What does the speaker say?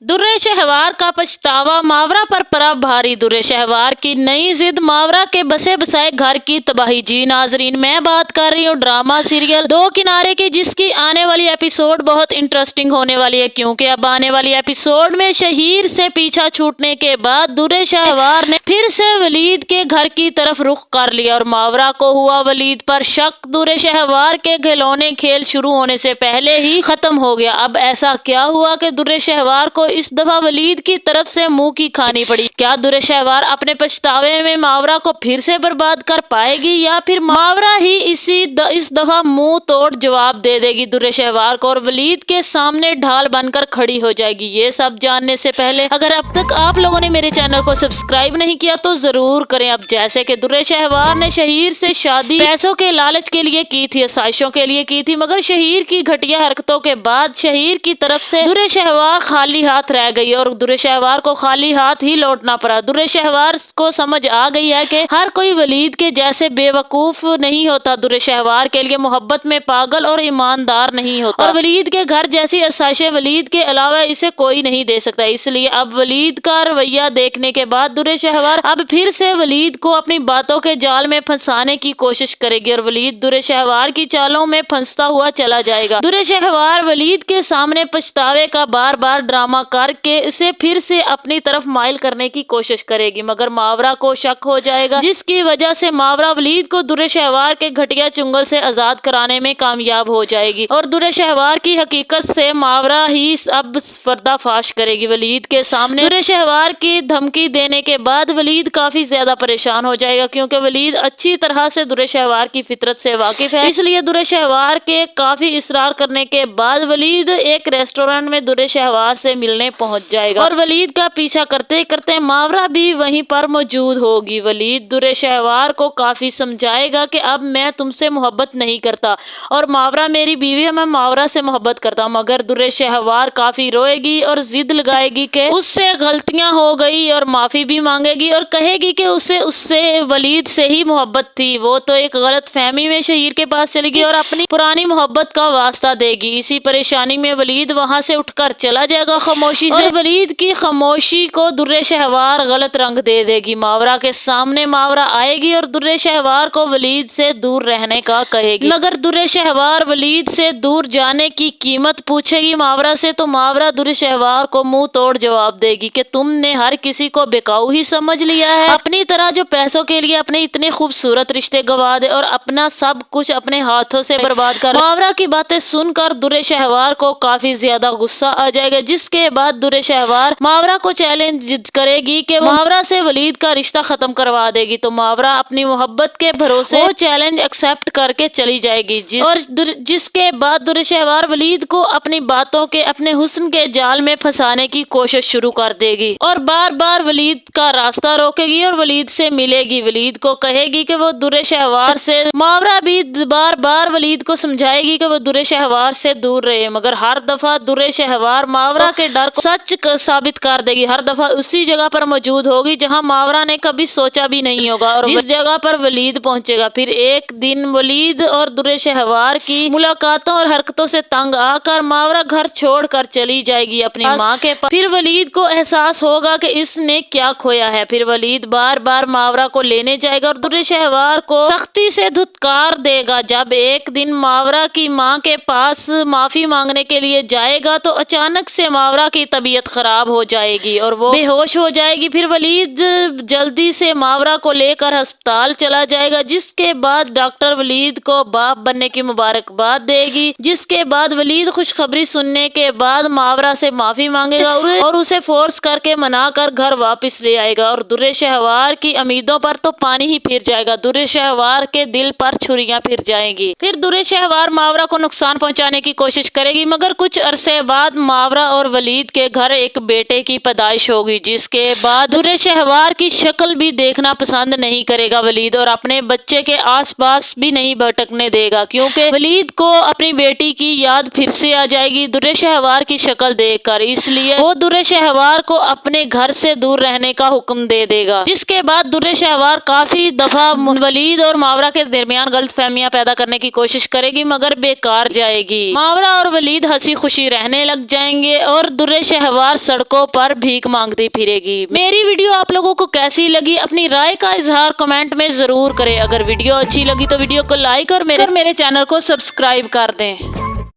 दुर्रे शहवार का पछतावा, मावरा पर पड़ा भारी। दुर्रे शहवार की नई जिद, मावरा के बसे बसाए घर की तबाही। जी नाजरीन, मैं बात कर रही हूँ ड्रामा सीरियल दो किनारे की, जिसकी आने वाली एपिसोड बहुत इंटरेस्टिंग होने वाली है, क्योंकि अब आने वाली एपिसोड में शहीर से पीछा छूटने के बाद दुर्रे शहवार ने फिर से वलीद के घर की तरफ रुख कर लिया और मावरा को हुआ वलीद पर शक। दुर्रे शहवार के खिलौने खेल शुरू होने से पहले ही खत्म हो गया। अब ऐसा क्या हुआ कि दुर्रे शहवार को इस दफा वलीद की तरफ से मुंह की खानी पड़ी? क्या दुर्रे शहवार अपने पछतावे में मावरा को फिर से बर्बाद कर पाएगी, या फिर मावरा ही इस दफा मुंह तोड़ जवाब दे देगी दुर्रे शहवार को और वलीद के सामने ढाल बनकर खड़ी हो जाएगी? ये सब जानने से पहले अगर अब तक आप लोगों ने मेरे चैनल को सब्सक्राइब नहीं किया तो जरूर करें। अब जैसे कि दुर्रे शहवार ने शहीर से शादी पैसों के लालच के लिए की थी, साजिशों के लिए की थी, मगर शहीर की घटिया हरकतों के बाद शहीर की तरफ से दुर्रे शहवार खाली हाथ रह गई और दुर्रे शहवार को खाली हाथ ही लौटना पड़ा। दुर्रे शहवार को समझ आ गई है कि हर कोई वलीद के जैसे बेवकूफ नहीं होता। दुर्रे शहवार के लिए मोहब्बत में पागल और ईमानदार नहीं होता, और वलीद के घर जैसी आसाइशें वलीद के अलावा इसे कोई नहीं दे सकता। इसलिए अब वलीद का रवैया देखने के बाद दुर्रे शहवार अब फिर से वलीद को अपनी बातों के जाल में फंसाने की कोशिश करेगी और वलीद दुर्रे शहवार की चालों में फंसता हुआ चला जाएगा। दुर्रे शहवार वलीद के सामने पछतावे का बार बार ड्रामा करके इसे फिर से अपनी तरफ माइल करने की कोशिश करेगी, मगर मावरा को शक हो जाएगा, जिसकी वजह से मावरा वलीद को दुर्रे शहवार के घटिया चुंगल से आजाद कराने में कामयाब हो जाएगी और दुर्रे शहवार की हकीकत से मावरा ही अब पर्दाफाश करेगी वलीद के सामने। दुर्रे शहवार की धमकी देने के बाद वलीद काफी ज्यादा परेशान हो जाएगा, क्योंकि वलीद अच्छी तरह से दुर्रे शहवार की फितरत से वाकिफ है। इसलिए दुर्रे शहवार के काफी इसरार करने के बाद वलीद एक रेस्टोरेंट में दुर्रे शहवार से मिलने पहुंच जाएगा और वलीद का पीछा करते करते मावरा भी वहीं पर मौजूद होगी। वलीद दुर्रे शहवार को काफी समझाएगा कि अब मैं तुमसे मोहब्बत नहीं करता और मावरा मेरी बीवी है, मैं मावरा से मोहब्बत करता हूँ, मगर दुर्रे शहवार काफी रोएगी और जिद लगाएगी कि उससे गलतियां हो गई और माफी भी मांगेगी और कहेगी कि उससे वलीद से ही मोहब्बत थी, वो तो एक गलत फहमी में शहीर के पास चली गई और अपनी पुरानी मोहब्बत का वास्ता देगी। इसी परेशानी में वलीद वहां से उठकर चला जाएगा खामोशी से। वलीद की खामोशी को दुर्रे शहवार गलत रंग दे देगी। मावरा के सामने मावरा आएगी और दुर्रे शहवार को वलीद से दूर रहने का कहेगी, मगर दुर्रे शहवार वलीद से दूर जाने की कीमत पूछेगी मावरा से, तो मावरा दुर्रे शहवार को मुंह तोड़ जवाब देगी कि तुमने हर किसी को बेकाऊ ही समझ लिया है, अपनी तरह जो पैसों के लिए अपने इतने खूबसूरत रिश्ते गवा दे और अपना सब कुछ अपने हाथों से बर्बाद कर। मावरा की बातें सुनकर दुर्रे शहवार को काफी ज्यादा गुस्सा आ जाएगा, जिसके बाद दुर्रे शहवार मावरा को चैलेंज करेगी कि मावरा से वलीद का रिश्ता खत्म करवा देगी। तो मावरा अपनी मोहब्बत के भरोसे वो चैलेंज एक्सेप्ट करके चली जाएगी, जिसके बाद दुर्रे शहवार वलीद को अपनी बातों के अपने हुस्न के जाल में फंसाने की कोशिश शुरू कर देगी और बार बार वलीद का रास्ता रोकेगी और वलीद से मिलेगी। वलीद को कहेगी कि वो दुर्रे शहवार से, मावरा भी बार बार वलीद को समझाएगी कि वो दुर्रे शहवार से दूर रहे, मगर हर दफा दुर्रे शहवार मावरा के डर को सच साबित कर देगी। हर दफा उसी जगह पर मौजूद होगी जहां मावरा ने कभी सोचा भी नहीं होगा और जिस जगह पर वलीद पहुंचेगा। फिर एक दिन वलीद और दुर्रे शहवार की मुलाकातों और हरकतों से तंग आकर मावरा घर छोड़कर चली जाएगी अपनी माँ के पास। फिर वलीद को एहसास होगा कि इसने क्या खोया है। फिर वलीद बार बार मावरा को लेने जाएगा और दुर्रे शहवार को सख्ती से धुतकार देगा। जब एक दिन मावरा की माँ के पास माफी मांगने के लिए जाएगा तो अचानक से मावरा की तबीयत खराब हो जाएगी और वो बेहोश हो जाएगी। फिर वलीद जल्दी से मावरा को लेकर अस्पताल चला जाएगा, जिसके बाद डॉक्टर वलीद को बाप बनने की मुबारकबाद देगी। जिसके बाद वलीद खुशखबरी सुनने के बाद मावरा से माफी मांगेगा और उसे फोर्स करके मनाकर घर वापस ले आएगा और दुर्रे शहवार की उम्मीदों पर तो पानी ही फिर जाएगा। दुर्रे शहवार के दिल पर छुरियां फिर जाएंगी। फिर दुर्रे शहवार मावरा को नुकसान पहुंचाने की कोशिश करेगी, मगर कुछ अरसे बाद मावरा और वलीद के घर एक बेटे की पैदाइश होगी, जिसके बाद दुर्रे शहवार की शक्ल भी देखना पसंद नहीं करेगा वलीद और अपने बच्चे के आसपास भी नहीं भटकने देगा, क्योंकि वलीद को अपनी बेटी की याद फिर से आ जाएगी दुर्रे शहवार की शक्ल देखकर। इसलिए वो दुर्रे शहवार को अपने घर से दूर रहने का हुक्म दे देगा। जिसके बाद दुर्रे शहवार काफी दफा वलीद और मावरा के दरमियान गलतफहमियां पैदा करने की कोशिश करेगी, मगर बेकार जाएगी। मावरा और वलीद हंसी खुशी रहने लग जाएंगे और दुर्रे शहवार सड़कों पर भीख मांगती फिरेगी। मेरी वीडियो आप लोगों को कैसी लगी, अपनी राय का इजहार कमेंट में जरूर करें। अगर वीडियो अच्छी लगी तो वीडियो को लाइक और मेरे चैनल को सब्सक्राइब कर दें।